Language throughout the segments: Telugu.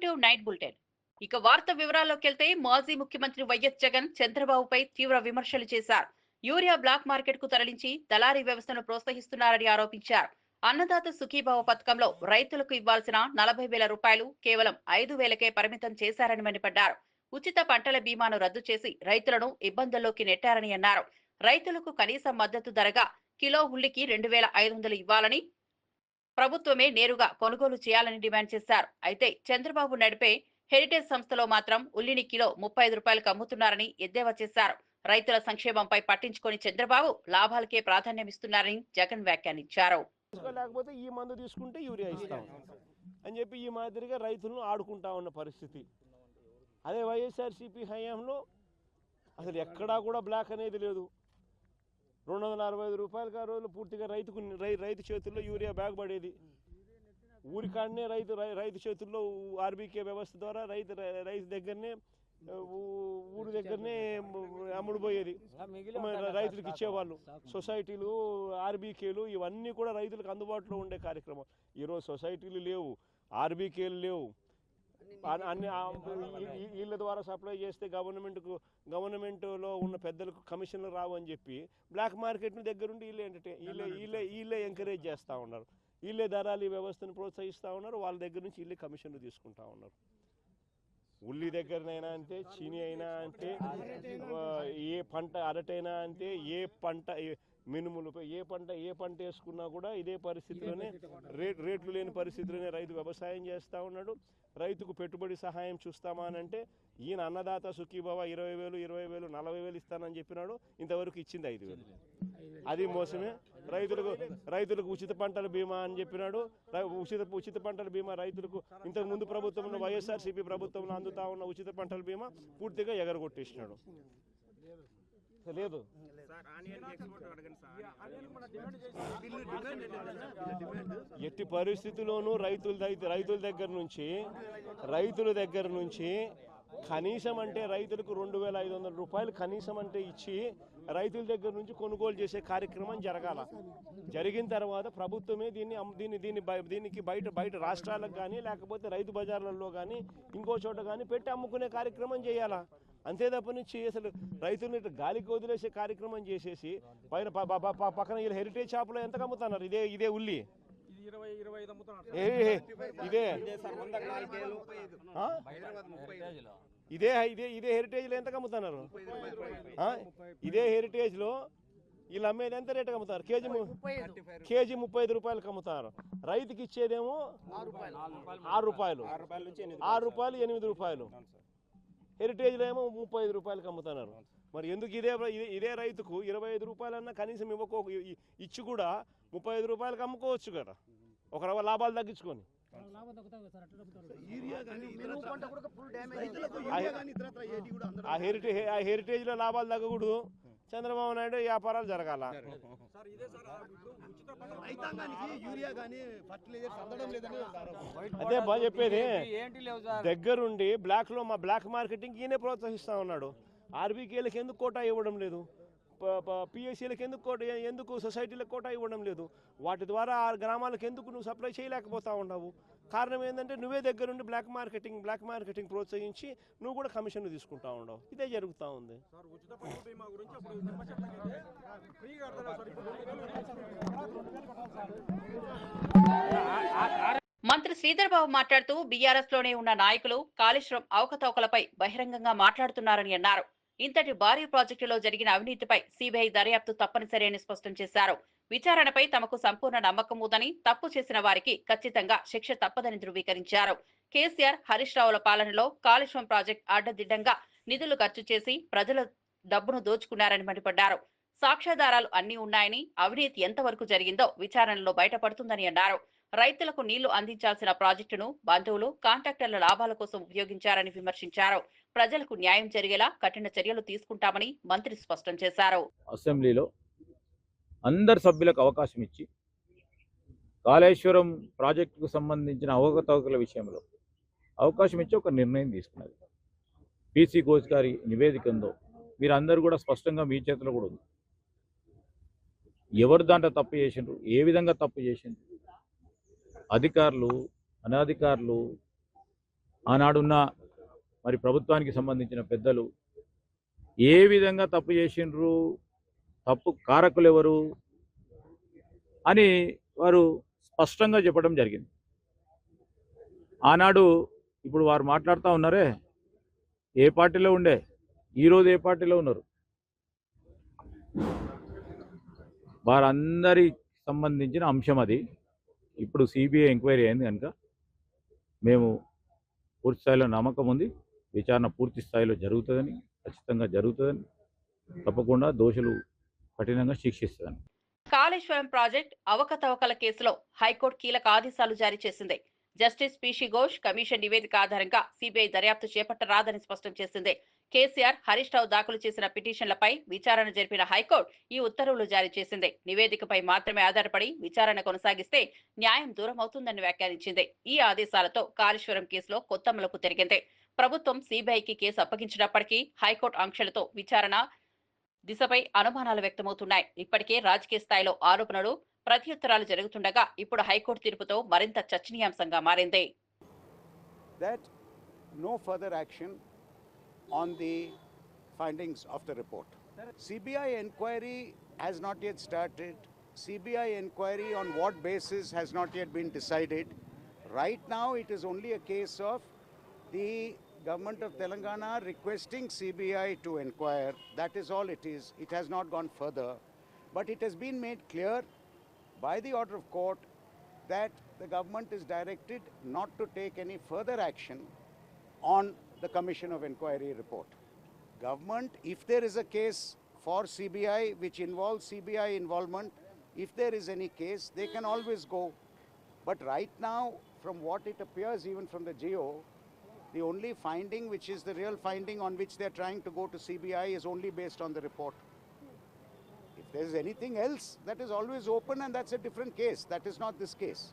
Welcome to night bulletin. ఇక వార్త వివరాల్లోకి వెళ్తే మాజీ ముఖ్యమంత్రి వైఎస్ జగన్ చంద్రబాబుపై తీవ్ర విమర్శలు చేశారు. యూరియా బ్లాక్ మార్కెట్ కు తరలించి దళారీ వ్యవస్థను ప్రోత్సహిస్తున్నారని ఆరోపించారు. అన్నదాత సుఖీభావ పథకంలో రైతులకు ఇవ్వాల్సిన 40,000 రూపాయలు కేవలం 5,000కే పరిమితం చేశారని మండిపడ్డారు. ఉచిత పంటల బీమాను రద్దు చేసి రైతులను ఇబ్బందుల్లోకి నెట్టారని అన్నారు. రైతులకు కనీస మద్దతు ధరగా కిలో ఉల్లికి 2,500 ఇవ్వాలని, ప్రభుత్వమే నేరుగా కొనుగోలు చేయాలని డిమాండ్ చేశారు. అయితే చంద్రబాబు నడిపే హెరిటేజ్ సంస్థలో మాత్రం ఉల్లిని కిలో 35 రూపాయలకు అమ్ముతున్నారని ఎద్దేవా చేశారు. రైతుల సంక్షేమంపై పట్టించుకొని చంద్రబాబు లాభాలకే ప్రాధాన్యమిస్తున్నారని జగన్ వ్యాఖ్యానించారు. లేకపోతే ఈ మందు తీసుకుంటే యూరియా ఇస్తాం అని చెప్పి ఈ మాదిరిగా రైతులను ఆడుకుంటా ఉన్న పరిస్థితి. అదే వైఎస్ఆర్సీపీ హయాంలో అసలు ఎక్కడా కూడా బ్లాక్ అనేది లేదు. 265 రూపాయలకి ఆ రోజులు పూర్తిగా రైతు చేతుల్లో యూరియా బ్యాగ్ పడేది. ఊరికాడనే రైతు చేతుల్లో ఆర్బీకే వ్యవస్థ ద్వారా రైతు దగ్గరనే ఊరి దగ్గరనే అమ్ముడుపోయేది. రైతులకు ఇచ్చేవాళ్ళు. సొసైటీలు, ఆర్బీకేలు ఇవన్నీ కూడా రైతులకు అందుబాటులో ఉండే కార్యక్రమం. ఈరోజు సొసైటీలు లేవు, ఆర్బీకేలు లేవు. అన్ని వీళ్ళ ద్వారా సప్లై చేస్తే గవర్నమెంట్లో ఉన్న పెద్దలకు కమిషన్లు రావు అని చెప్పి బ్లాక్ మార్కెట్ని దగ్గరుండి వీళ్ళే ఎంకరేజ్ చేస్తూ ఉన్నారు. వీళ్ళే దళారీ వ్యవస్థను ప్రోత్సహిస్తూ ఉన్నారు. వాళ్ళ దగ్గర నుంచి వీళ్ళే కమిషన్లు తీసుకుంటా ఉన్నారు. ఉల్లి దగ్గరనైనా అంతే, చీని అయినా అంతే, ఏ పంట అరటైనా అంతే, ఏ పంట మినుములపై ఏ పంట వేసుకున్నా కూడా ఇదే పరిస్థితిలోనే రేట్లు లేని పరిస్థితిలోనే రైతు వ్యవసాయం చేస్తూ ఉన్నాడు. రైతుకు పెట్టుబడి సహాయం చూస్తామా అని అంటే ఈయన అన్నదాత సుఖీభావ 20,000, 20,000, 40,000 ఇస్తానని చెప్పినాడు. ఇంతవరకు ఇచ్చింది 5,000. అది మోసమే. రైతులకు ఉచిత పంటల బీమా అని చెప్పినాడు. ఉచిత పంటల బీమా రైతులకు ఇంతకు ముందు ప్రభుత్వంలో వైఎస్ఆర్సీపీ ప్రభుత్వంలో అందుతా ఉన్న ఉచిత పంటల బీమా పూర్తిగా ఎగరగొట్టేసినాడు. లేదు ఎట్టి పరిస్థితుల్లోనూ రైతుల దగ్గర నుంచి కనీసం అంటే రైతులకు 2,500 రూపాయలు కనీసం అంటే ఇచ్చి రైతుల దగ్గర నుంచి కొనుగోలు చేసే కార్యక్రమం జరగాల. జరిగిన తర్వాత ప్రభుత్వమే దీనికి బయట రాష్ట్రాలకు కానీ లేకపోతే రైతు బజార్లలో కానీ ఇంకో చోట కానీ పెట్టి అమ్ముకునే కార్యక్రమం చేయాలా. అంతే తప్ప నుంచి అసలు రైతుల్ని గాలికి వదిలేసే కార్యక్రమం చేసేసి పైన పక్కన వీళ్ళు హెరిటేజ్ షాపులో ఎంత అమ్ముతున్నారు. ఇదే ఉల్లి ఇదే హెరిటేజ్లో ఎంత అమ్ముతున్నారు. ఇదే హెరిటేజ్లో వీళ్ళు అమ్మేది ఎంత రేటుకి అమ్ముతారు? కేజీ 35 రూపాయలకు అమ్ముతారు. రైతుకి ఇచ్చేదేమో 6 రూపాయలు, 8 రూపాయలు. హెరిటేజ్లో ఏమో 35 రూపాయలకు అమ్ముతున్నారు. మరి ఎందుకు ఇదే రైతుకు 25 రూపాయలన్నా కనీసం ఇచ్చి కూడా 35 రూపాయలకు అమ్ముకోవచ్చు కదా, ఒక రవ్వ లాభాలు తగ్గించుకొని. ఆ హెరిటేజ్లో లాభాలు తగ్గకూడదు. చంద్రబాబు నాయుడు వ్యాపారాలు జరగాల. అదే బాగా చెప్పేది. దగ్గరుండి బ్లాక్ మార్కెటింగ్ ఈయనే ప్రోత్సహిస్తా ఉన్నాడు. ఆర్బీకేలకు ఎందుకు కోటా ఇవ్వడం లేదు? పిఎస్సీలకు ఎందుకు సొసైటీలకు కోటా ఇవ్వడం లేదు? వాటి ద్వారా ఆ గ్రామాలకు ఎందుకు నువ్వు సప్లై చేయలేకపోతా ఉన్నావు? కారణం ఏంటంటే నువ్వే దగ్గరుండి బ్లాక్ మార్కెటింగ్ ప్రోత్సహించి నువ్వు కూడా కమిషన్లు తీసుకుంటా ఉండవు. ఇదే జరుగుతూ ఉంది. మంత్రి శ్రీధర్ బాబు మాట్లాడుతూ బీఆర్ఎస్ లోనే ఉన్న నాయకులు కాళేశ్వరం అవకతవకలపై బహిరంగంగా మాట్లాడుతున్నారని అన్నారు. ఇంతటి భారీ ప్రాజెక్టులో జరిగిన అవినీతిపై సీబీఐ దర్యాప్తు తప్పనిసరి అని స్పష్టం చేశారు. విచారణపై తమకు సంపూర్ణ నమ్మకం ఉందని, తప్పు చేసిన వారికి ఖచ్చితంగా శిక్ష తప్పదని ధృవీకరించారు. కేసీఆర్, హరీష్ రావుల పాలనలో కాళేశ్వరం ప్రాజెక్టు అడ్డదిడ్డంగా నిధులు ఖర్చు చేసి ప్రజల డబ్బును దోచుకున్నారని మండిపడ్డారు. సాక్ష్యాధారాలు అన్నీ ఉన్నాయని, అవినీతి ఎంతవరకు జరిగిందో విచారణలో బయటపడుతుందని అన్నారు. రైతులకు నీళ్లు అందించాల్సిన ప్రాజెక్టును బంధువులు, కాంట్రాక్టర్ల లాభాల కోసం ఉపయోగించారని విమర్శించారు. ప్రజలకు న్యాయం జరిగేలా కఠిన చర్యలు తీసుకుంటామని మంత్రి స్పష్టం చేశారు. అసెంబ్లీలో అందరు సభ్యులకు అవకాశం ఇచ్చి కాళేశ్వరం ప్రాజెక్టుకు సంబంధించిన అవకతవకల విషయంలో అవకాశం ఇచ్చి ఒక నిర్ణయం తీసుకున్నది. పీసీ ఘోష్ గారి నివేదిక ఉందో మీరు అందరూ కూడా స్పష్టంగా మీ చేతిలో కూడా ఉంది. ఎవరు దాంట్లో తప్పు చేసిండ్రు, ఏ విధంగా తప్పు చేసిండ్రు, అధికారులు, అనధికారులు, ఆనాడున్న మరి ప్రభుత్వానికి సంబంధించిన పెద్దలు ఏ విధంగా తప్పు చేసిండ్రు, తప్పు కారకులు ఎవరు అని వారు స్పష్టంగా చెప్పడం జరిగింది. ఆనాడు ఇప్పుడు వారు మాట్లాడుతూ ఉన్నారే, ఏ పార్టీలో ఉండే, ఈరోజు ఏ పార్టీలో ఉన్నారు, వారందరి సంబంధించిన అంశం అది. ఇప్పుడు సిబిఐ ఎంక్వైరీ అయింది కనుక మేము పూర్తి స్థాయిలో నమ్మకం ఉంది, విచారణ పూర్తి స్థాయిలో జరుగుతుందని, ఖచ్చితంగా జరుగుతుందని, తప్పకుండా దోషులు కఠినంగా శిక్షిస్తుందని. కాళేశ్వరం ప్రాజెక్ట్ అవకతవకల కేసులో హైకోర్టు కీలక ఆదేశాలు జారీ చేసింది. జస్టిస్ పిషి ఘోష్ కమిషన్ నివేదిక ఆధారంగా సిబిఐ దర్యాప్తు చేపట్టరాదని స్పష్టం చేసింది. కేసీఆర్, హరీష్ రావు దాఖలు చేసిన పిటిషన్లపై విచారణ జరిపిన హైకోర్టు ఈ ఉత్తర్వులు జారీ చేసింది. నివేదికపై మాత్రమే ఆధారపడి విచారణ కొనసాగిస్తే న్యాయం దూరం అవుతుందని వ్యాఖ్యానించింది. ఈ ఆదేశాలతో కాళేశ్వరం కేసులో కొత్త మలుపు తిరిగింది. ప్రభుత్వం సిబిఐకి కేసు అప్పగించినప్పటికీ హైకోర్టు ఆంక్షలతో విచారణ దిశపై అనుమానాలు వ్యక్తమవుతున్నాయి. ఇప్పటికే రాజకీయ స్థాయిలో ఆరోపణలు, ప్రత్యుత్తరాలు జరుగుతుండగా ఇప్పుడు హైకోర్టు తీర్పుతో మరింత చర్చనీయాంశంగా మారింది. That no further action on the findings of the report. CBI inquiry has not yet started. CBI inquiry on what basis has not yet been decided. Right now it is only a case of the Government of Telangana requesting CBI to inquire. That is all it is. It has not gone further. But it has been made clear by the order of court that the government is directed not to take any further action on the Commission of Inquiry report. Government, if there is a case for CBI which involves CBI involvement, if there is any case, they can always go. But right now, from what it appears even from the GO, the only finding which is the real finding on which they are trying to go to CBI is only based on the report. If there is anything else, that is always open, and that's a different case. That is not this case.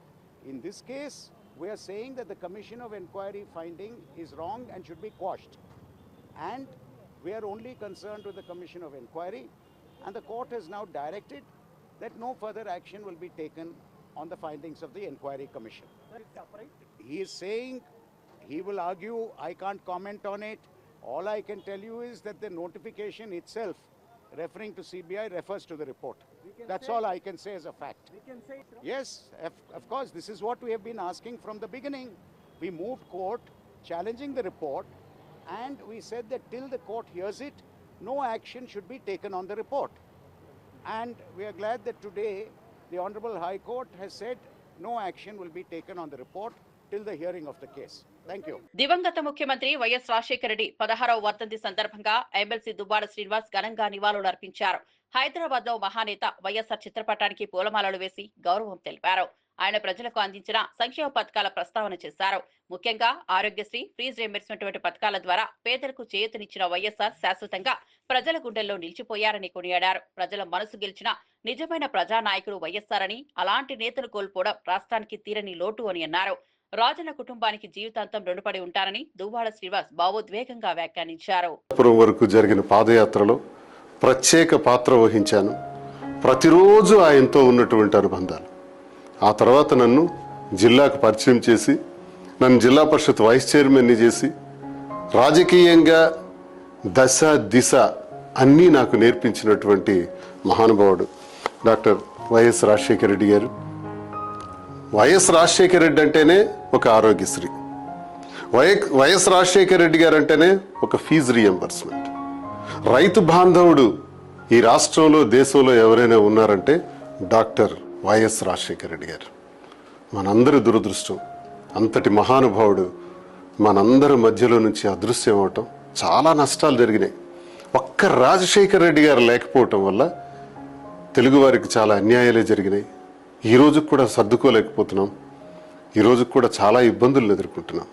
In this case, we are saying that the Commission of Inquiry finding is wrong and should be quashed. And we are only concerned with the Commission of Inquiry, and the court has now directed that no further action will be taken on the findings of the Inquiry Commission. He is saying, he will argue, I can't comment on it. All I can tell you is that the notification itself referring to CBI refers to the report. That's all I can say as a fact. Yes, of course, this is what we have been asking from the beginning. We moved court challenging the report, and we said that till the court hears it, no action should be taken on the report. And we are glad that today the Honorable High Court has said no action will be taken on the report till the hearing of the case. Thank you. దివంగత ముఖ్యమంత్రి వైఎస్ రాజశేఖర రెడ్డి 16వ వర్ధంతి సందర్భంగా ఎమ్మెల్సీ దువ్వాడ శ్రీనివాస్ ఘనంగా నివాళులు అర్పించారు. హైదరాబాద్ లో మహానేత వైఎస్ఆర్ చిత్రపటానికి పూలమాలలు వేసి గౌరవం తెలిపారు. ఆయన ప్రజలకు అందించిన సంక్షేమ పథకాల ప్రస్తావన చేశారు. ముఖ్యంగా ఆరోగ్యశ్రీ, ఫీజు రియంబర్స్మెంట్ వంటి పథకాల ద్వారా పేదలకు చేయూతనిచ్చిన వైఎస్ఆర్ శాశ్వతంగా ప్రజల గుండెల్లో నిలిచిపోయారని కొనియాడారు. ప్రజల మనసు గెలిచిన నిజమైన ప్రజానాయకుడు వైఎస్ఆర్ అని, అలాంటి నేతలు కోల్పోవడం రాష్ట్రానికి తీరని లోటు అని అన్నారు. రాజన్న కుటుంబానికి జీవితాంతం రుణపడి ఉంటారని దువ్వాడ శ్రీనివాస్ భావోద్వేగంగా వ్యాఖ్యానించారు. వరకు జరిగిన పాదయాత్రలో ప్రత్యేక పాత్ర వహించాను. ప్రతిరోజు ఆయనతో ఉన్నటువంటి అనుబంధాలు. ఆ తర్వాత నన్ను జిల్లాకు పరిచయం చేసి, నన్ను జిల్లా పరిషత్ వైస్ చైర్మన్ని చేసి, రాజకీయంగా దశ దిశ అన్నీ నాకు నేర్పించినటువంటి మహానుభావుడు డాక్టర్ వైఎస్ రాజశేఖర రెడ్డి గారు. వైఎస్ రాజశేఖర రెడ్డి అంటేనే ఒక ఆరోగ్యశ్రీ, వైఎస్ రాజశేఖర రెడ్డి గారు అంటేనే ఒక ఫీజు రియంబర్స్మెంట్. రైతు బాంధవుడు ఈ రాష్ట్రంలో, దేశంలో ఎవరైనా ఉన్నారంటే డాక్టర్ వైఎస్ రాజశేఖర రెడ్డి గారు. మనందరి దురదృష్టం, అంతటి మహానుభావుడు మనందరి మధ్యలో నుంచి అదృశ్యం అవటం. చాలా నష్టాలు జరిగినాయి. ఒక్క రాజశేఖర రెడ్డి గారు లేకపోవటం వల్ల తెలుగువారికి చాలా అన్యాయాలే జరిగినాయి. ఈ రోజు కూడా సర్దుకోలేకపోతున్నాం. ఈరోజు కూడా చాలా ఇబ్బందులు ఎదుర్కొంటున్నాం.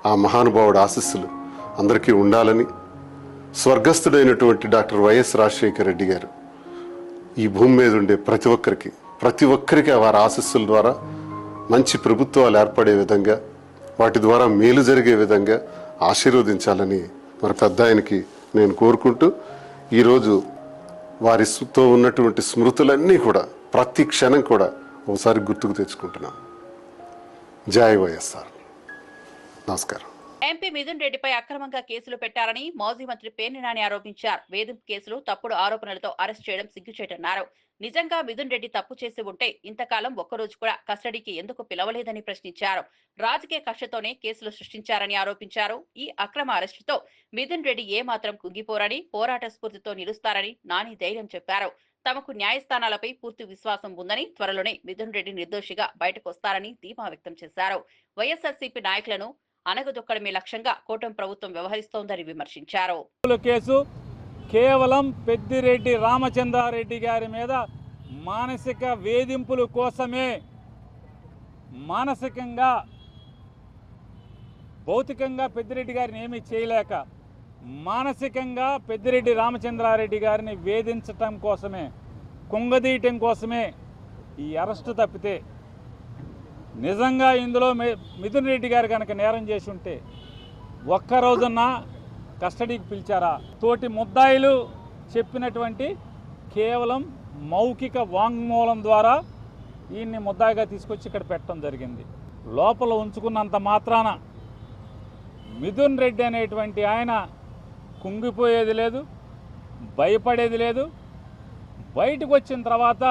ఆ మహానుభావుడు ఆశీస్సులు అందరికీ ఉండాలని, స్వర్గస్థుడైనటువంటి డాక్టర్ వైఎస్ రాజశేఖర రెడ్డి గారు ఈ భూమి మీద ఉండే ప్రతి ఒక్కరికి వారి ఆశీస్సుల ద్వారా మంచి ప్రభుత్వాలు ఏర్పడే విధంగా, వాటి ద్వారా మేలు జరిగే విధంగా ఆశీర్వదించాలని మరి పెద్ద ఆయనకి నేను కోరుకుంటూ, ఈరోజు వారితో ఉన్నటువంటి స్మృతులన్నీ కూడా ప్రతి క్షణం కూడా ఒకసారి గుర్తుకు తెచ్చుకుంటున్నాం. జై వైఎస్ఆర్. నమస్కారం. ఎంపీ మిథున్ రెడ్డిపై అక్రమంగా కేసులు పెట్టారని మాజీ మంత్రి పేర్ని నాని ఆరోపించారు. వేధింపు కేసులు, తప్పుడు ఆరోపణలతో అరెస్ట్ చేయడం సిగ్గుచేటన్నారు. నిజంగా మిథున్ రెడ్డి తప్పు చేసి ఉంటే ఇంతకాలం ఒక్కరోజు కూడా కస్టడీకి ఎందుకు పిలవలేదని ప్రశ్నించారు. రాజకీయ కక్షతోనే కేసులు సృష్టించారని ఆరోపించారు. ఈ అక్రమ అరెస్టుతో మిథున్ రెడ్డి ఏమాత్రం కుంగిపోరని, పోరాట స్ఫూర్తితో నిలుస్తారని నాని ధైర్యం చెప్పారు. తమకు న్యాయస్థానాలపై పూర్తి విశ్వాసం ఉందని, త్వరలోనే మిథున్ రెడ్డి నిర్దోషిగా బయటకు వస్తారని ధీమా వ్యక్తం చేశారు. వైఎస్ఆర్సీపీ నాయకులను అనగదొక్కడమే లక్ష్యంగా కూటమి ప్రభుత్వం వ్యవహరిస్తోందని విమర్శించారు. కేసు కేవలం పెద్దిరెడ్డి రామచంద్రారెడ్డి గారి మీద మానసిక వేధింపుల కోసమే, మానసికంగా భౌతికంగా పెద్దిరెడ్డి గారిని ఏమీ చేయలేక మానసికంగా పెద్దిరెడ్డి రామచంద్రారెడ్డి గారిని వేధించటం కోసమే, కుంగదీయటం కోసమే ఈ అరెస్టు తప్పితే నిజంగా ఇందులో మిథున్ రెడ్డి గారు కనుక నేరం చేసి ఉంటే ఒక్కరోజున్నా కస్టడీకి పిలిచారా? తోటి ముద్దాయిలు చెప్పినటువంటి కేవలం మౌఖిక వాంగ్మూలం ద్వారా ఈయన్ని ముద్దాయిగా తీసుకొచ్చి ఇక్కడ పెట్టడం జరిగింది. లోపల ఉంచుకున్నంత మాత్రాన మిథున్ రెడ్డి అనేటువంటి ఆయన కుంగిపోయేది లేదు, భయపడేది లేదు. బయటకు వచ్చిన తర్వాత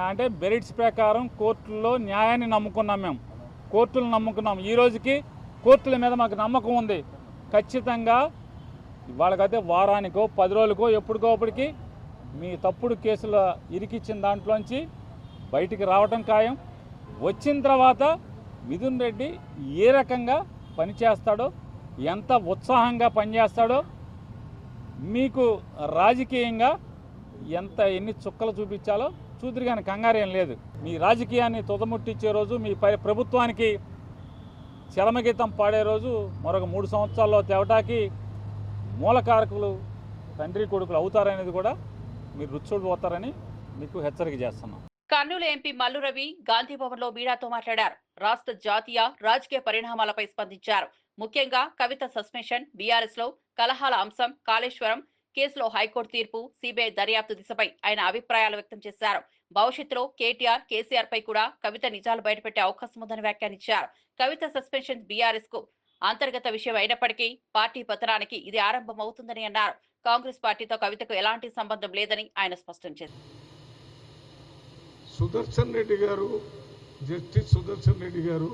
అంటే మెరిట్స్ ప్రకారం కోర్టుల్లో న్యాయాన్ని నమ్ముకున్నాం, మేము కోర్టులు నమ్ముకున్నాం. ఈ రోజుకి కోర్టుల మీద మాకు నమ్మకం ఉంది. ఖచ్చితంగా వాళ్ళకైతే వారానికో 10 రోజులకో ఎప్పటికోప్పటికి మీ తప్పుడు కేసులు ఇరికిచ్చిన దాంట్లోంచి బయటికి రావటం ఖాయం. వచ్చిన తర్వాత మిథున్ రెడ్డి ఏ రకంగా పనిచేస్తాడో, ఎంత ఉత్సాహంగా పనిచేస్తాడో, మీకు రాజకీయంగా ఎన్ని చుక్కలు చూపించాలో చూద్దరు. కానీ కంగారేం లేదు. మీ రాజకీయాన్ని తుదముట్టించే రోజు, మీ ప్రభుత్వానికి చరమగీతం పాడే రోజు మరొక 3 సంవత్సరాల్లో తేవటానికి మూలకారకులు తండ్రి కొడుకులు అవుతారనేది కూడా మీరు రుచి మీకు హెచ్చరిక చేస్తున్నాం. కర్నూలు ఎంపీ మల్లు రవి గాంధీ భవన్ లో మీడియాతో మాట్లాడారు. రాష్ట్ర జాతీయ రాజకీయ పరిణామాలపై స్పందించారు. ముఖ్యంగా కవిత సస్పెన్షన్, బీఆర్ఎస్ లో కలహాల అంశం, కాళేశ్వరం కేసులో హైకోర్టు తీర్పు, సిబిఐ దర్యాప్తు దిశపై ఆయన అభిప్రాయాలు వ్యక్తం చేశారు. భవిష్యత్తులో కేటీఆర్, కేసీఆర్ పై కూడా కవిత నిజాలు బయటపెట్టే అవకాశం ఉందని వ్యాఖ్యానించారు. కవిత సస్పెన్షన్ బీఆర్ఎస్ కు అంతర్గత విషయం అయినప్పటికీ పార్టీ పతనానికి ఇది ఆరంభం అవుతుందని అన్నారు. కాంగ్రెస్ పార్టీతో కవితకు ఎలాంటి సంబంధం లేదని ఆయన స్పష్టం చేశారు. సుదర్శన్ రెడ్డి గారు, జస్టిస్ సుదర్శన్ రెడ్డి గారు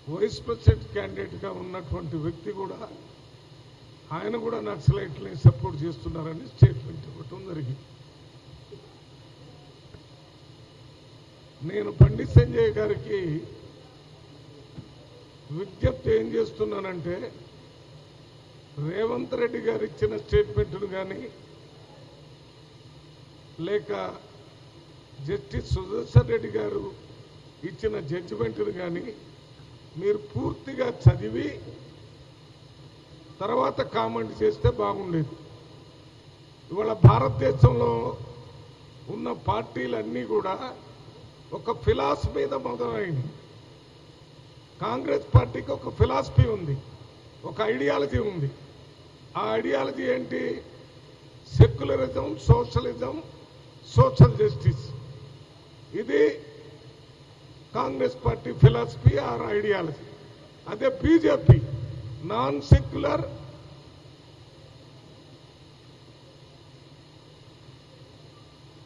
వైస్ ప్రెసిడెంట్ క్యాండిడేట్ గా ఉన్నటువంటి వ్యక్తి కూడా, ఆయన కూడా నక్సలైట్ని సపోర్ట్ చేస్తున్నారని స్టేట్మెంట్ ఇవ్వటం జరిగింది. నేను పండిత్ సంజయ్ గారికి విజ్ఞప్తి ఏం చేస్తున్నానంటే, రేవంత్ రెడ్డి గారు ఇచ్చిన స్టేట్మెంట్ను కానీ లేక జస్టిస్ సుదర్శన్ రెడ్డి గారు ఇచ్చిన జడ్జిమెంట్ను కానీ మీరు పూర్తిగా చదివి తర్వాత కామెంట్ చేస్తే బాగుండేది. ఇవాళ భారతదేశంలో ఉన్న పార్టీలన్నీ కూడా ఒక ఫిలాసఫీ మీద మొదలైంది. కాంగ్రెస్ పార్టీకి ఒక ఫిలాసఫీ ఉంది, ఒక ఐడియాలజీ ఉంది. ఆ ఐడియాలజీ ఏంటి? Secularism, socialism, social justice. ఇది Congress party philosophy or ideology. అదే BJP non secular,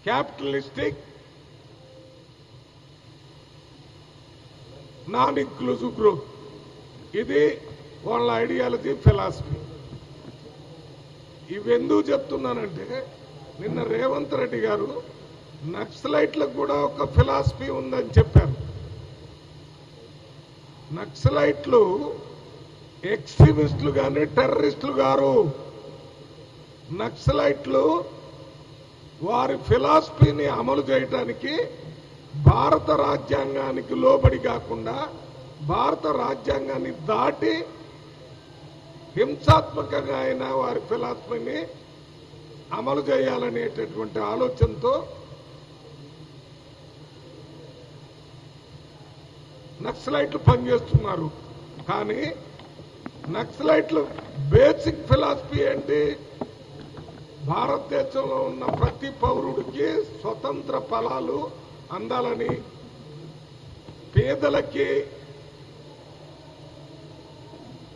capitalistic, non inclusive growth. ఇది వాళ్ళ ఐడియాలజీ, ఫిలాసఫీ. ఇవెందుకు చెప్తున్నానంటే, నిన్న రేవంత్ రెడ్డి గారు నక్సలైట్లకు కూడా ఒక ఫిలాసఫీ ఉందని చెప్పారు. నక్సలైట్లు ఎక్స్ట్రీమిస్టులు కానీ టెర్రరిస్టులు గారు. నక్సలైట్లు వారి ఫిలాసఫీని అమలు చేయడానికి భారత రాజ్యాంగానికి లోబడి కాకుండా భారత రాజ్యాంగాన్ని దాటి హింసాత్మకంగా అయిన వారి ఫిలాసఫీని అమలు చేయాలనేటటువంటి ఆలోచనతో నక్సలైట్లు పనిచేస్తున్నారు. కానీ నక్సలైట్లు బేసిక్ ఫిలాసఫీ ఏంటి? భారతదేశంలో ఉన్న ప్రతి పౌరుడికి స్వతంత్ర ఫలాలు అందాలని, పేదలకి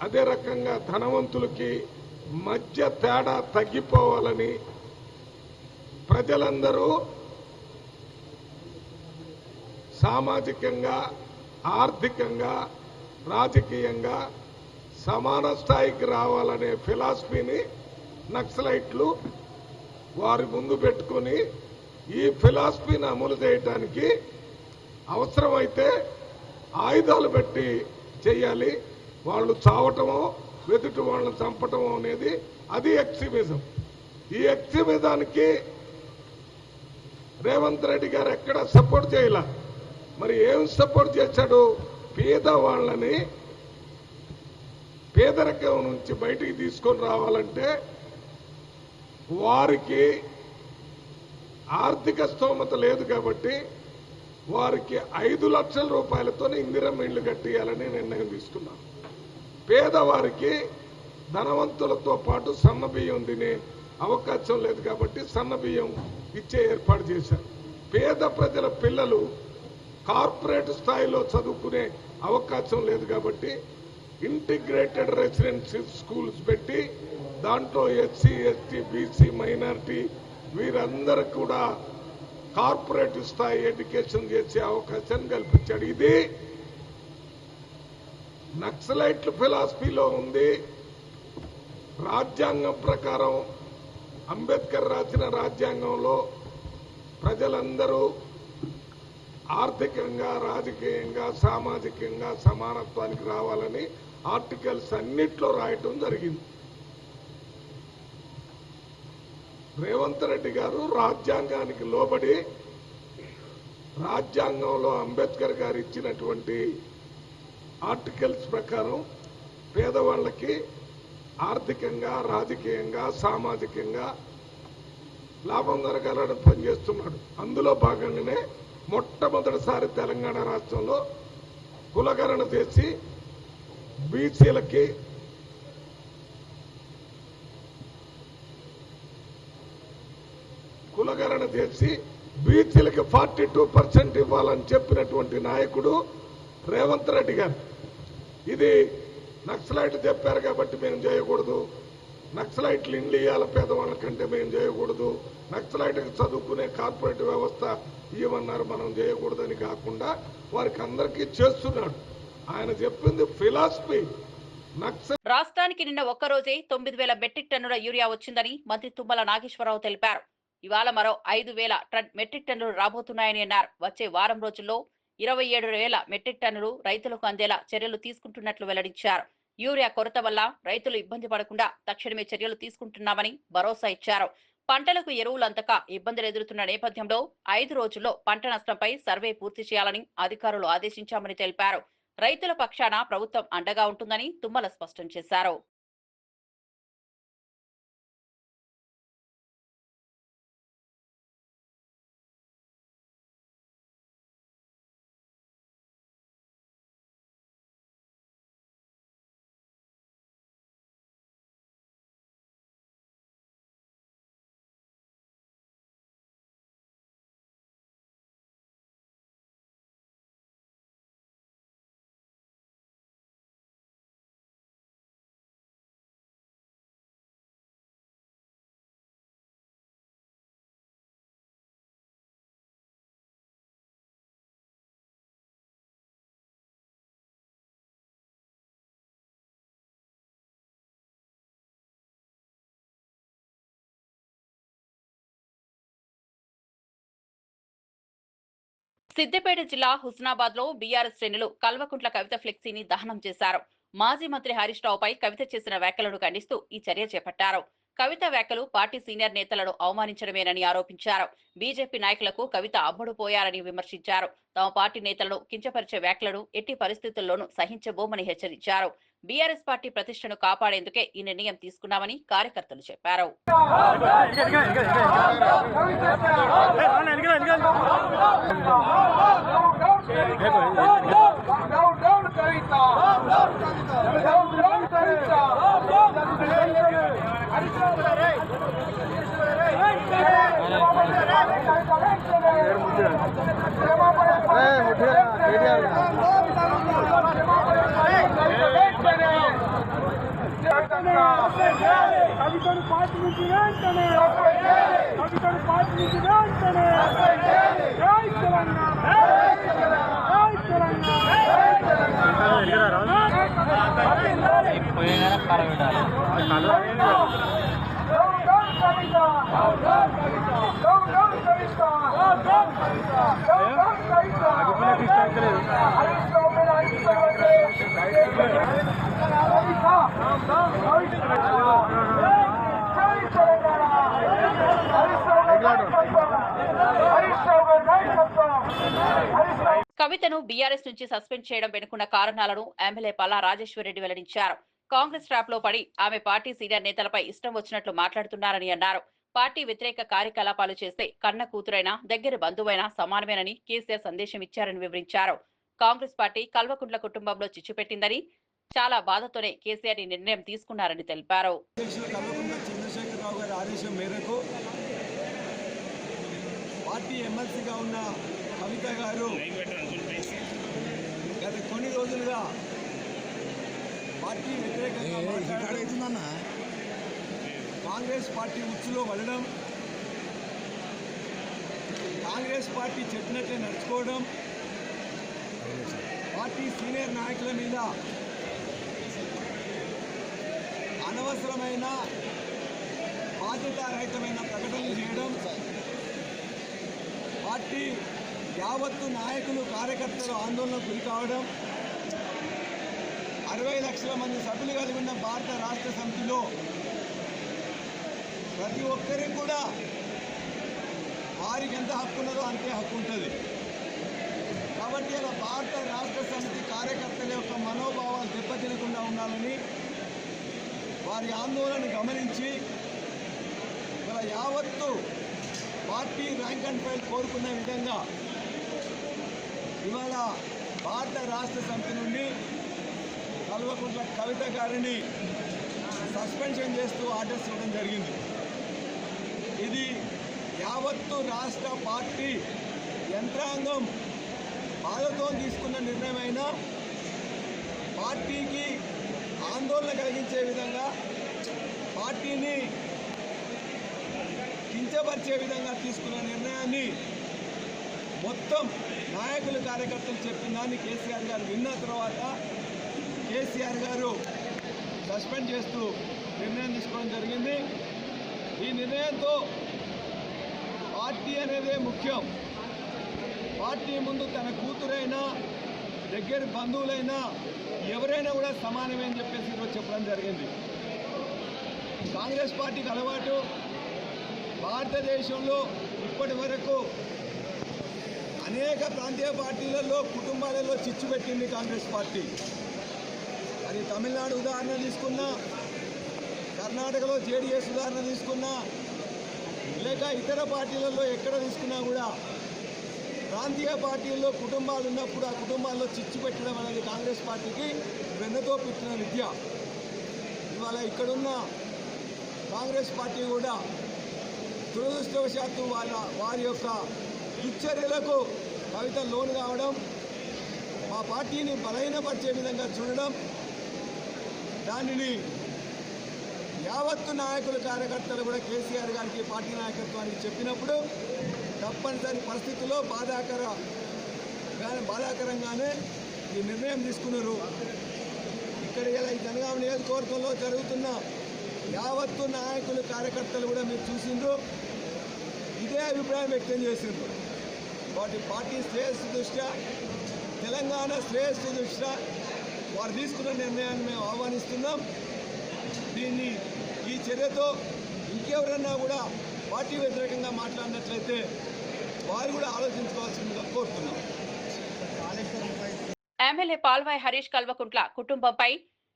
అదే రకంగా ధనవంతులకి మధ్య తేడా తగ్గిపోవాలని ప్రజలందరూ సామాజికంగా, ఆర్థికంగా, రాజకీయంగా సమాన స్థాయికి రావాలనే ఫిలాసఫీని నక్సలైట్లు వారి ముందు పెట్టుకొని ఈ ఫిలాసఫీని అమలు చేయడానికి అవసరమైతే ఆయుధాలు పెట్టి చేయాలి. వాళ్ళు చావటమో వెదుటి వాళ్ళని చంపటమో అనేది అది ఎక్స్ట్రీమిజం. ఈ ఎక్స్ట్రీమిజానికి రేవంత్ రెడ్డి గారు ఎక్కడ సపోర్ట్ చేయాల. మరి ఏం సపోర్ట్ చేశాడు? పేదవాళ్ళని పేదరికం నుంచి బయటికి తీసుకొని రావాలంటే వారికి ఆర్థిక స్తోమత లేదు కాబట్టి వారికి 5 లక్షల రూపాయలతో ఇందిరమ్మ ఇళ్లు కట్టియాలని నిర్ణయం తీసుకున్నాం. పేదవారికి ధనవంతులతో పాటు సన్న బియ్యం తినే అవకాశం లేదు కాబట్టి సన్న బియ్యం ఇచ్చే ఏర్పాటు చేశారు. పేద ప్రజల పిల్లలు కార్పొరేట్ స్థాయిలో చదువుకునే అవకాశం లేదు కాబట్టి ఇంటిగ్రేటెడ్ రెసిడెన్షియల్ స్కూల్స్ పెట్టి దాంట్లో ఎస్సీ, ఎస్టీ, బీసీ, మైనారిటీ వీరందరూ కూడా కార్పొరేట్ స్థాయి ఎడ్యుకేషన్ చేసే అవకాశాన్ని కల్పించాడు. ఇది నక్సలైట్ల ఫిలాసఫీలో ఉంది. రాజ్యాంగం ప్రకారం అంబేద్కర్ రాసిన రాజ్యాంగంలో ప్రజలందరూ ఆర్థికంగా, రాజకీయంగా, సామాజికంగా సమానత్వానికి రావాలని ఆర్టికల్స్ అన్నిట్లో రాయటం జరిగింది. రేవంత్ రెడ్డి గారు రాజ్యాంగానికి లోబడి రాజ్యాంగంలో అంబేద్కర్ గారు ఇచ్చినటువంటి ఆర్టికల్స్ ప్రకారం పేదవాళ్ళకి ఆర్థికంగా, రాజకీయంగా, సామాజికంగా లాభం జరగాలని పనిచేస్తున్నాడు. అందులో భాగంగానే మొట్టమొదటిసారి తెలంగాణ రాష్ట్రంలో కులగణన చేసి బీసీలకి కులగణన చేసి బీసీలకి 42% ఇవ్వాలని చెప్పినటువంటి నాయకుడు రేవంత్ రెడ్డి గారు. ఇది నక్సలైట్లు చెప్పారు కాబట్టి మేము చేయకూడదు, నక్సలైట్లు ఇండ్లు ఇయ్యాల పేదవాళ్ళ కంటే మేము చేయకూడదు, నక్సలైట్కి చదువుకునే కార్పొరేట్ వ్యవస్థ ఇవ్వమన్నారు మనం చేయకూడదని కాకుండా వారికి అందరికీ చేస్తున్నాడు. ఆయన చెప్పింది ఫిలాసఫీ. రాష్ట్రానికి నిన్న ఒక్కరోజే 9,000 మెట్రిక్ టన్నుల యూరియా వచ్చిందని మంత్రి తుమ్మల నాగేశ్వరరావు తెలిపారు. ఇవాళ మరో 5,000 మెట్రిక్ టన్నులు రాబోతున్నాయని అన్నారు. వచ్చే వారం రోజుల్లో 27,000 మెట్రిక్ టన్నులు రైతులకు అందేలా చర్యలు తీసుకుంటున్నట్లు వెల్లడించారు. యూరియా కొరత వల్ల రైతులు ఇబ్బంది పడకుండా తక్షణమే చర్యలు తీసుకుంటున్నామని భరోసా ఇచ్చారు. పంటలకు ఎరువులు అందక ఇబ్బందులు ఎదురుతున్న నేపథ్యంలో 5 రోజుల్లో పంట నష్టంపై సర్వే పూర్తి చేయాలని అధికారులు ఆదేశించామని తెలిపారు. రైతుల పక్షాన ప్రభుత్వం అండగా ఉంటుందని తుమ్మల స్పష్టం చేశారు. సిద్దిపేట జిల్లా హుస్నాబాద్ లో బీఆర్ఎస్ శ్రేణులు కల్వకుంట్ల కవిత ఫ్లెక్సీని దహనం చేశారు. మాజీ మంత్రి హరీష్ రావుపై కవిత చేసిన వ్యాఖ్యలను ఖండిస్తూ ఈ చర్య చేపట్టారు. కవిత వ్యాఖ్యలు పార్టీ సీనియర్ నేతలను అవమానించడమేనని ఆరోపించారు. బీజేపీ నాయకులకు కవిత అబ్బుడుపోయారని విమర్శించారు. తమ పార్టీ నేతలను కించపరిచే వ్యాఖ్యలను ఎట్టి పరిస్థితుల్లోనూ సహించబోమని హెచ్చరించారు. బీఆర్ఎస్ పార్టీ ప్రతిష్టను కాపాడేందుకే ఈ నిర్ణయం తీసుకున్నామని కార్యకర్తలు చెప్పారు. పార్టీ నుంచి వెంటనే కవితను పార్టీ నుంచి వెంటనే జై తెలంగాణ జై కవితను బీఆర్ఎస్ నుంచి సస్పెండ్ చేయడం వెనుకున్న కారణాలను ఎమ్మెల్యే పల్లా రాజేశ్వరరెడ్డి వెల్లడించారు. కాంగ్రెస్ ట్రాప్ లో పడి ఆమె పార్టీ సీనియర్ నేతలపై ఇష్టం వచ్చినట్లు మాట్లాడుతున్నారని అన్నారు. పార్టీ వ్యతిరేక కార్యకలాపాలు చేస్తే కన్న కూతురైనా దగ్గర బంధువైనా సమానమేనని కేసీఆర్ సందేశం ఇచ్చారని వివరించారు. కాంగ్రెస్ పార్టీ కల్వకుంట్ల కుటుంబంలో చిచ్చు పెట్టిందని, చాలా బాధతోనే కేసీఆర్ ఈ నిర్ణయం తీసుకున్నారని తెలిపారు. చంద్రశేఖరరావు గారి ఆదేశం మేరకు పార్టీ ఎమ్మెల్సీగా ఉన్న కవిత గారు గత కొన్ని రోజులుగా పార్టీ వ్యతిరేకంగా మాట్లాడుతున్న కాంగ్రెస్ పార్టీ ఉచ్చులో పడడం, కాంగ్రెస్ పార్టీ చెప్పినట్లే నడుచుకోవడం, పార్టీ సీనియర్ నాయకుల మీద అనవసరమైన బాధ్యతారహితమైన ప్రకటనలు చేయడం, పార్టీ యావత్తు నాయకులు కార్యకర్తలు ఆందోళనకు గురి కావడం, 60 లక్షల మంది సభ్యులు కలిగి ఉన్న భారత రాష్ట్ర సమితిలో ప్రతి ఒక్కరికి కూడా వారికి ఎంత హక్కు ఉన్నదో అంతే హక్కు ఉంటుంది. కాబట్టి అలా భారత రాష్ట్ర సమితి కార్యకర్తల యొక్క మనోభావాలు దెబ్బతినకుండా ఉండాలని వారి ఆందోళన గమనించి ఇలా యావత్తు పార్టీ ర్యాంక్ అండ్ ఫైల్ కోరుకునే విధంగా ఇవాళ భారత రాష్ట్ర సమితి నుండి కల్వకుంట్ల కవిత గారిని సస్పెన్షన్ చేస్తూ ఆర్డర్స్ ఇవ్వడం జరిగింది. ఇది యావత్తు రాష్ట్ర పార్టీ యంత్రాంగం బాధతో తీసుకున్న నిర్ణయమైన పార్టీకి ఆందోళన కలిగించే విధంగా, పార్టీని కించపరిచే విధంగా తీసుకున్న నిర్ణయాన్ని మొత్తం నాయకులు కార్యకర్తలు చెప్పిన దాన్ని కేసీఆర్ గారు విన్న తర్వాత కేసీఆర్ గారు సస్పెండ్ చేస్తూ నిర్ణయం తీసుకోవడం జరిగింది. ఈ నిర్ణయంతో పార్టీ అనేదే ముఖ్యం, పార్టీ ముందు తన కూతురైనా దగ్గర బంధువులైనా ఎవరైనా కూడా సమానమే అని చెప్పేసి ఈరోజు చెప్పడం జరిగింది. కాంగ్రెస్ పార్టీకి అలవాటు భారతదేశంలో ఇప్పటి వరకు అనేక ప్రాంతీయ పార్టీలలో కుటుంబాలలో చిచ్చు పెట్టింది కాంగ్రెస్ పార్టీ. అది తమిళనాడు ఉదాహరణ తీసుకున్నా, కర్ణాటకలో జేడీఎస్ ఉదాహరణ తీసుకున్నా, లేక ఇతర పార్టీలలో ఎక్కడ తీసుకున్నా కూడా ప్రాంతీయ పార్టీల్లో కుటుంబాలు ఉన్నప్పుడు ఆ కుటుంబాల్లో చిచ్చు పెట్టడం అనేది కాంగ్రెస్ పార్టీకి వెన్నతో పెట్టిన విద్య. ఇవాళ ఇక్కడున్న కాంగ్రెస్ పార్టీ కూడా దురదృష్టవశాత్తు వారి యొక్క దుశ్చర్యలకు కవిత లోను కావడం, మా పార్టీని బలహీనపరిచే విధంగా చూడడం, దానిని యావత్తు నాయకులు కార్యకర్తలు కూడా కేసీఆర్ గారికి పార్టీ నాయకత్వానికి చెప్పినప్పుడు తప్పనిసరి పరిస్థితుల్లో బాధాకరంగానే ఈ నిర్ణయం తీసుకున్నారు. ఇక్కడ ఇలా ఈ జనగామ నియోజకవర్గంలో జరుగుతున్న యావత్తు నాయకులు కార్యకర్తలు కూడా మీరు చూసిండ్రు, ఇదే అభిప్రాయం వ్యక్తం చేసిండ్రు. వాటి పార్టీ శ్రేయస్సు దృష్ట్యా, తెలంగాణ శ్రేయస్సు దృష్ట్యా వారు తీసుకున్న నిర్ణయాన్ని మేము ఆహ్వానిస్తున్నాం. దీన్ని ఈ చర్యతో ఇంకెవరన్నా కూడా పార్టీ వ్యతిరేకంగా మాట్లాడినట్లయితే వారు కూడా ఆలోచించుకోవాల్సిందిగా కోరుతున్నాం. ఎమ్మెల్యే పాల్వాయి హరీష్ కల్వకుంట్ల కుటుంబంపై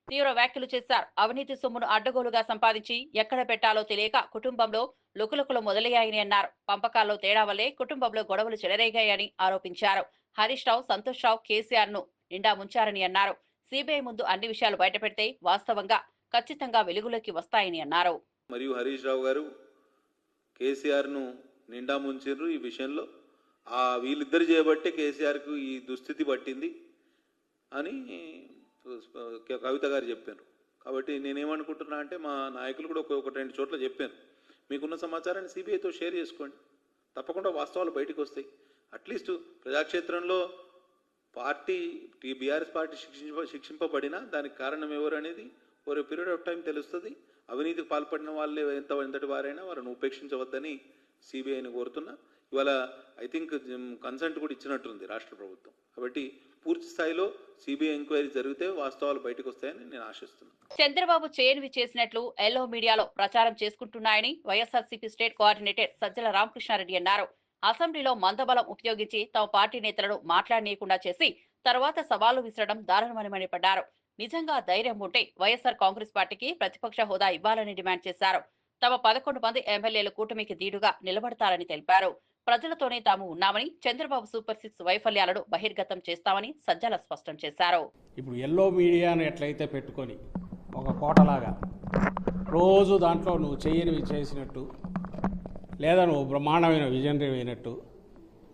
తీవ్ర వ్యాఖ్యలు చేశారు. అవినీతి సొమ్మును అడ్డగోలుగా సంపాదించి ఎక్కడ పెట్టాలో తెలియక కుటుంబంలో లుకులుకులు మొదలయ్యాయని అన్నారు. పంపకాల్లో తేడా వల్లే కుటుంబంలో గొడవలు చెలరేగాయని ఆరోపించారు. హరీష్ రావు, సంతోష్ రావు కేసీఆర్ ను నిండా ముంచారని అన్నారు. సిబిఐ ముందు అన్ని విషయాలు బయటపెడితే వాస్తవంగా ఖచ్చితంగా వెలుగులోకి వస్తాయని అన్నారు. మరియు హరీష్ రావు గారు కేసీఆర్ను నిండా ముంచారు. ఈ విషయంలో వీళ్ళిద్దరు చేయబట్టే కేసీఆర్కు ఈ దుస్థితి పట్టింది అని కవిత గారు చెప్పారు. కాబట్టి నేనేమనుకుంటున్నా అంటే మా నాయకులు కూడా ఒక 2 చోట్ల చెప్పాను, మీకున్న సమాచారాన్ని సిబిఐతో షేర్ చేసుకోండి, తప్పకుండా వాస్తవాలు బయటకు వస్తాయి. అట్లీస్ట్ ప్రజాక్షేత్రంలో పార్టీ బీఆర్ఎస్ పార్టీ శిక్షింపబడినా దానికి కారణం ఎవరు అనేది ఓవర్ పీరియడ్ ఆఫ్ టైం తెలుస్తుంది. అవినీతికి పాల్పడిన వాళ్ళే ఎంతటి వారైనా వారిని ఉపేక్షించవద్దని సిబిఐని కోరుతున్నా. ఇవాళ ఐ థింక్ కన్సెంట్ కూడా ఇచ్చినట్టుంది రాష్ట్ర ప్రభుత్వం. కాబట్టి పూర్తి స్థాయిలో సిబిఐ ఎంక్వైరీ జరిగితే వాస్తవాలు బయటకు వస్తాయని నేను ఆశిస్తున్నాను. చంద్రబాబు చేయనివి చేసినట్లు ఎల్లో మీడియాలో ప్రచారం చేసుకుంటున్నాయని వైఎస్ఆర్సీపీ స్టేట్ కోఆర్డినేటర్ సజ్జల రామకృష్ణారెడ్డి అన్నారు. అసెంబ్లీలో మందబలం ఉపయోగించి తమ పార్టీ నేతలను మాట్లాడనీయకుండా చేసి తర్వాత సవాలు విసరడం దారుణమని మండిపడ్డారు. నిజంగా ధైర్యం ఉంటే వైఎస్ఆర్ కాంగ్రెస్ పార్టీకి ప్రతిపక్ష హోదా ఇవ్వాలని డిమాండ్ చేశారు. తమ 11 మంది ఎమ్మెల్యేలు కూటమికి ధీటుగా నిలబడతారని తెలిపారు. ప్రజలతోనే తాము ఉన్నామని, చంద్రబాబు సూపర్ 6 వైఫల్యాలను బహిర్గతం చేస్తామని సజ్జల స్పష్టం చేశారు. ఇప్పుడు ఎల్లో మీడియాను ఎట్లయితే పెట్టుకొని ఒక కోటలాగా రోజు దాంట్లో నువ్వు చేయనివి చేసినట్టు, లేదా నువ్వు బ్రహ్మాండమైన విజనరీ అయినట్టు,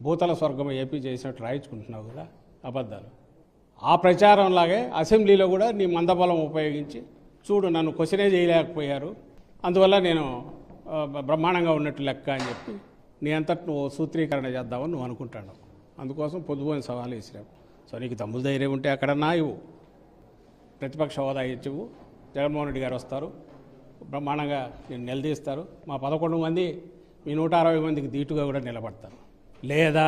భూతల స్వర్గం ఏపీ చేసినట్టు రాయించుకుంటున్నావు కదా అబద్ధాలు. ఆ ప్రచారంలాగే అసెంబ్లీలో కూడా నీ మందబలం ఉపయోగించి చూడు నన్ను క్వశ్చనే చేయలేకపోయారు, అందువల్ల నేను బ్రహ్మాండంగా ఉన్నట్టు లెక్క అని చెప్పి నీ అంతటి నువ్వు సూత్రీకరణ చేద్దామని నువ్వు అనుకుంటాను. అందుకోసం పొద్దుపోయిన సవాలు వేసినావు. సో నీకు తమ్ముడు ధైర్యం ఉంటే అక్కడన్నా ఇవ్వు, ప్రతిపక్ష హోదా ఇచ్చివు, జగన్మోహన్ రెడ్డి గారు వస్తారు, బ్రహ్మాండంగా నేను నిలదీస్తారు, మా 11 మంది మీ 160 మందికి ధీటుగా కూడా నిలబడతారు. లేదా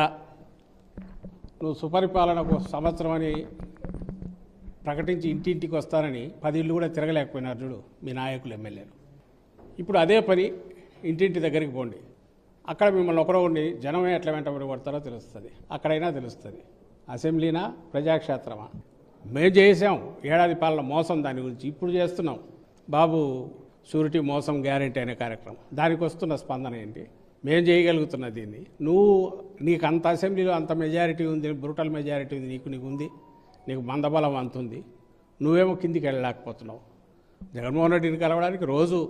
నువ్వు సుపరిపాలనకు సంవత్సరం అని ప్రకటించి ఇంటింటికి వస్తానని 10 ఇళ్ళు కూడా తిరగలేకపోయినారు చూడు మీ నాయకులు ఎమ్మెల్యేలు. ఇప్పుడు అదే పని ఇంటింటి దగ్గరికి పోండి, అక్కడ మిమ్మల్ని ఒకరో ఉండి జనమే ఎట్లా వెంటబడి కొడతారో తెలుస్తుంది, అక్కడైనా తెలుస్తుంది. అసెంబ్లీనా ప్రజాక్షేత్రమా? మేము చేసాం ఏడాది పాలన మోసం, దాని గురించి ఇప్పుడు చేస్తున్నాం బాబు షూరిటీ మోసం గ్యారెంటీ అనే కార్యక్రమం. దానికి వస్తున్న స్పందన ఏంటి? మేము చేయగలుగుతున్న దీన్ని నీకు అంత అసెంబ్లీలో అంత మెజారిటీ ఉంది, బ్రూటల్ మెజారిటీ ఉంది, నీకు ఉంది, నీకు మందబలం అంత ఉంది, నువ్వేమో కిందికి వెళ్ళలేకపోతున్నావు. జగన్మోహన్ రెడ్డిని కలవడానికి రోజు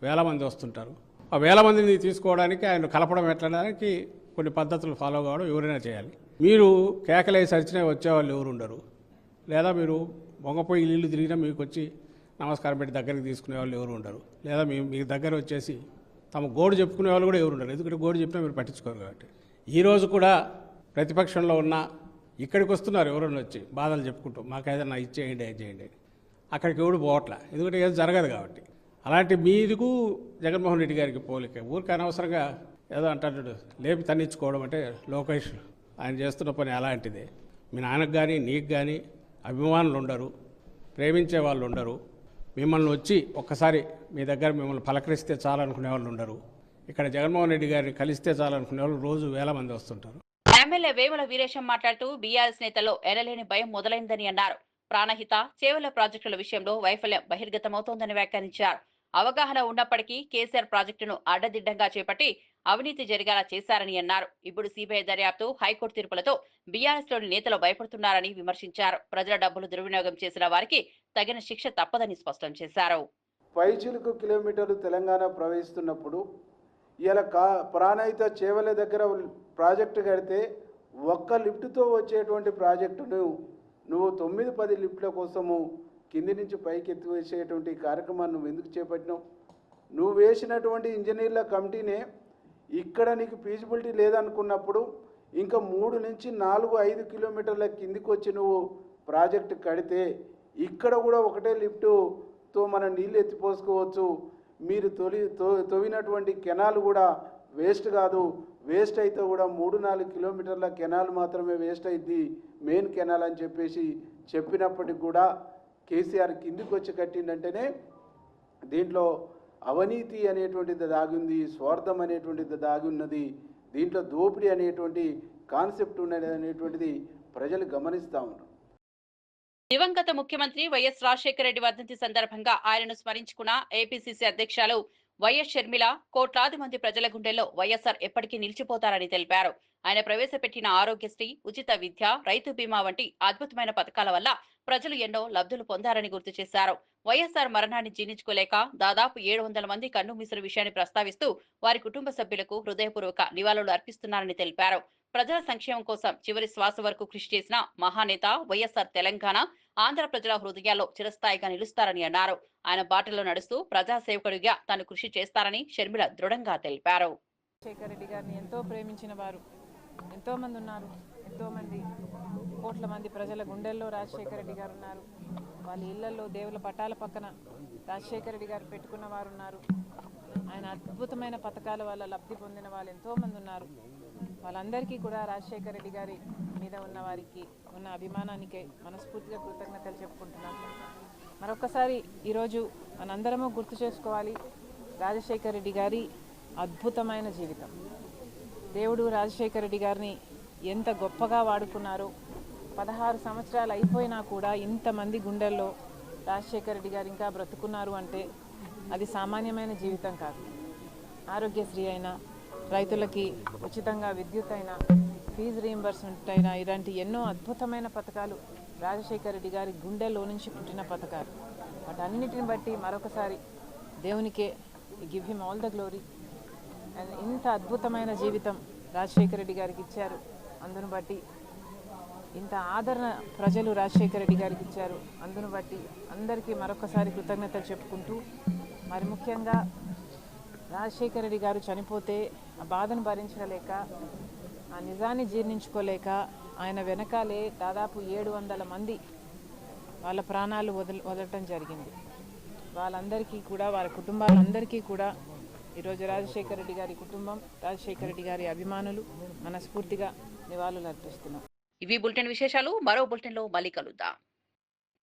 వేల మంది వస్తుంటారు. ఆ వేల మందిని తీసుకోవడానికి ఆయన కలపడం ఎట్లడానికి కొన్ని పద్ధతులు ఫాలో కావడం ఎవరైనా చేయాలి. మీరు కేకలేసి అరిచినా వచ్చేవాళ్ళు ఎవరు ఉండరు, లేదా మీరు మొంగపోయి ఇల్లు తిరిగినా మీకు వచ్చి నమస్కారం పెట్టి దగ్గరికి తీసుకునే వాళ్ళు ఎవరు ఉండరు, లేదా మీ దగ్గర వచ్చేసి తమ గోడు చెప్పుకునే వాళ్ళు కూడా ఎవరు ఉండరు. ఎందుకంటే గోడు చెప్పినా మీరు పట్టించుకోరు కాబట్టి. ఈరోజు కూడా ప్రతిపక్షంలో ఉన్న ఇక్కడికి వస్తున్నారు ఎవరన్నా వచ్చి బాధలు చెప్పుకుంటూ మాకు ఏదైనా ఇచ్చేయండి అది చేయండి, అక్కడికి ఎవడు పోవట్లా, ఎందుకంటే ఏది జరగదు కాబట్టి. అలాంటి మీదికు జగన్మోహన్ రెడ్డి గారికి పోలిక. ఊరికి అనవసరంగా ఏదో అంటాడు లేపి తన్నించుకోవడం అంటే లోకేష్ ఆయన చేస్తున్న పని అలాంటిదే. మీ నాన్నకు కానీ నీకు కానీ అభిమానులు ఉండరు, ప్రేమించే వాళ్ళు ఉండరు, మిమ్మల్ని వచ్చి ఒక్కసారి మీ దగ్గర మిమ్మల్ని పలకరిస్తే చాలనుకునే వాళ్ళు ఉండరు. ఇక్కడ జగన్మోహన్ రెడ్డి గారిని కలిస్తే చాలనుకునే వాళ్ళు రోజు వేల మంది వస్తుంటారు. ఎమ్మెల్యే వేముల వీరేశం మాట్లాడుతూ బీఆర్ఎస్ నేతల్లో ఎనలేని భయం మొదలైందని అన్నారు. ప్రాణహిత, చేవెళ్ల ప్రాజెక్టుల విషయంలో వైఫల్యం బహిర్గతమవుతోందని వ్యాఖ్యానించారు. అవగాహన ఉన్నప్పటికీ కేసీఆర్ ప్రాజెక్టును అడ్డదిడ్డంగా చేపట్టి అవినీతి జరిగేలా చేశారని అన్నారు. ఇప్పుడు సిబిఐ దర్యాప్తు, హైకోర్టు తీర్పులతో బీఆర్ఎస్లోని నేతలు భయపడుతున్నారని విమర్శించారు. ప్రజల డబ్బులు దుర్వినియోగం చేసిన వారికి తగిన శిక్ష తప్పదని స్పష్టం చేశారు. 5 కిలోమీటర్లు తెలంగాణ ప్రవహిస్తున్నప్పుడు ఇలా ప్రాణహిత చేవెళ్ల దగ్గర ప్రాజెక్టు కడితే ఒక్క లిఫ్ట్తో వచ్చేటువంటి ప్రాజెక్టును నువ్వు 9-10 లిఫ్ట్ల కోసము కింది నుంచి పైకి ఎత్తివేసేటువంటి కార్యక్రమాన్ని నువ్వు ఎందుకు చేపట్టినావు? నువ్వు వేసినటువంటి ఇంజనీర్ల కమిటీనే ఇక్కడ నీకు ఫీజిబిలిటీ లేదనుకున్నప్పుడు ఇంకా 3 నుంచి 4-5 కిలోమీటర్ల కిందికి వచ్చి నువ్వు ప్రాజెక్టు కడితే ఇక్కడ కూడా ఒకటే లిఫ్టుతో మనం నీళ్ళు ఎత్తిపోసుకోవచ్చు. మీరు తవ్వినటువంటి కెనాల్ కూడా వేస్ట్ కాదు, వేస్ట్ అయితే కూడా 3-4 కిలోమీటర్ల కెనాల్ మాత్రమే వేస్ట్ అయింది, మెయిన్ కెనాల్ అని చెప్పినప్పటికి కూడా కేసీఆర్ కిందికి వచ్చి కట్టిందంటేనే దీంట్లో అవినీతి అనేటువంటిది దాగుంది, స్వార్థం అనేటువంటిది దాగి ఉన్నది, దీంట్లో దోపిడీ అనేటువంటి కాన్సెప్ట్ ఉన్నది అనేటువంటిది ప్రజలు గమనిస్తూ ఉన్నారు. దివంగత ముఖ్యమంత్రి వైఎస్ రాజశేఖర రెడ్డి వర్ధంతి సందర్భంగా ఆయనను స్మరించుకున్న ఏపీసీసీ అధ్యక్షులు వైఎస్ షర్మిల, కోట్లాది మంది ప్రజల గుండెల్లో వైఎస్ఆర్ ఎప్పటికీ నిలిచిపోతారని తెలిపారు. ఆయన ప్రవేశపెట్టిన ఆరోగ్యశ్రీ, ఉచిత విద్య, రైతు బీమా వంటి అద్భుతమైన పథకాల వల్ల ప్రజలు ఎన్నో లబ్ధులు పొందారని గుర్తు చేశారు. వైఎస్ఆర్ మరణాన్ని జీర్ణించుకోలేక దాదాపు 700 మంది కన్నుమూసిన విషయాన్ని ప్రస్తావిస్తూ వారి కుటుంబ సభ్యులకు హృదయపూర్వక నివాళులు అర్పిస్తున్నారని తెలిపారు. ప్రజల సంక్షేమం కోసం చివరి శ్వాస వరకు కృషి చేసిన మహానేత వైఎస్ఆర్ తెలంగాణ, ఆంధ్ర ప్రజల హృదయాల్లో చిరస్థాయిగా నిలుస్తారని అన్నారు. ఆయన బాటలో నడుస్తూ ప్రజాసేవకుడిగా తాను కృషి చేస్తారని షర్మిల దృఢంగా తెలిపారు. రాజశేఖర రెడ్డి గారిని ఎంతో ప్రేమించిన వారు ఎంతో మంది ఉన్నారు. ఎంతో మంది కోట్ల మంది ప్రజల గుండెల్లో రాజశేఖర రెడ్డి గారు ఉన్నారు. వాళ్ళ ఇళ్లలో దేవుల పటాల పక్కన రాజశేఖర రెడ్డి గారు పెట్టుకున్న వారు ఉన్నారు. ఆయన అద్భుతమైన పథకాల వల్ల లబ్ధి పొందిన వాళ్ళు ఎంతో మంది ఉన్నారు. వాళ్ళందరికీ కూడా రాజశేఖర రెడ్డి గారి మీద ఉన్న వారికి ఉన్న అభిమానానికే మనస్ఫూర్తిగా కృతజ్ఞతలు చెప్పుకుంటున్నాం. మరొకసారి ఈరోజు మనందరము గుర్తు చేసుకోవాలి రాజశేఖర రెడ్డి గారి అద్భుతమైన జీవితం. దేవుడు రాజశేఖర రెడ్డి గారిని ఎంత గొప్పగా వాడుకున్నారో, 16 సంవత్సరాలు అయిపోయినా కూడా ఇంతమంది గుండెల్లో రాజశేఖర రెడ్డి గారు ఇంకా బ్రతుకున్నారు అంటే అది సామాన్యమైన జీవితం కాదు. ఆరోగ్యశ్రీ అయినా, రైతులకి ఉచితంగా విద్యుత్ అయినా, ఫీజు రీయింబర్స్మెంట్ అయినా, ఇలాంటి ఎన్నో అద్భుతమైన పథకాలు రాజశేఖర రెడ్డి గారి గుండెల్లో నుంచి పుట్టిన పథకాలు. వాటన్నిటిని బట్టి మరొకసారి దేవునికే give him all the glory. And ఇంత అద్భుతమైన జీవితం రాజశేఖర రెడ్డి గారికి ఇచ్చారు. అందును బట్టి ఇంత ఆదరణ ప్రజలు రాజశేఖర రెడ్డి గారికి ఇచ్చారు. అందును బట్టి అందరికీ మరొకసారి కృతజ్ఞతలు చెప్పుకుంటూ, మరి ముఖ్యంగా రాజశేఖర రెడ్డి గారు చనిపోతే ఆ బాధను భరించలేక, ఆ నిజాన్ని జీర్ణించుకోలేక ఆయన వెనకాలే దాదాపు 700 మంది వాళ్ళ ప్రాణాలు వదలటం జరిగింది. వాళ్ళందరికీ కూడా, వారి కుటుంబాలందరికీ కూడా ఈరోజు రాజశేఖర రెడ్డి గారి కుటుంబం, రాజశేఖర రెడ్డి గారి అభిమానులు మనస్ఫూర్తిగా నివాళులు అర్పిస్తున్నాం. ఇవి బులెటిన్ విశేషాలు. మరో బులెటిన్లో మళ్ళీ కలుద్దాం.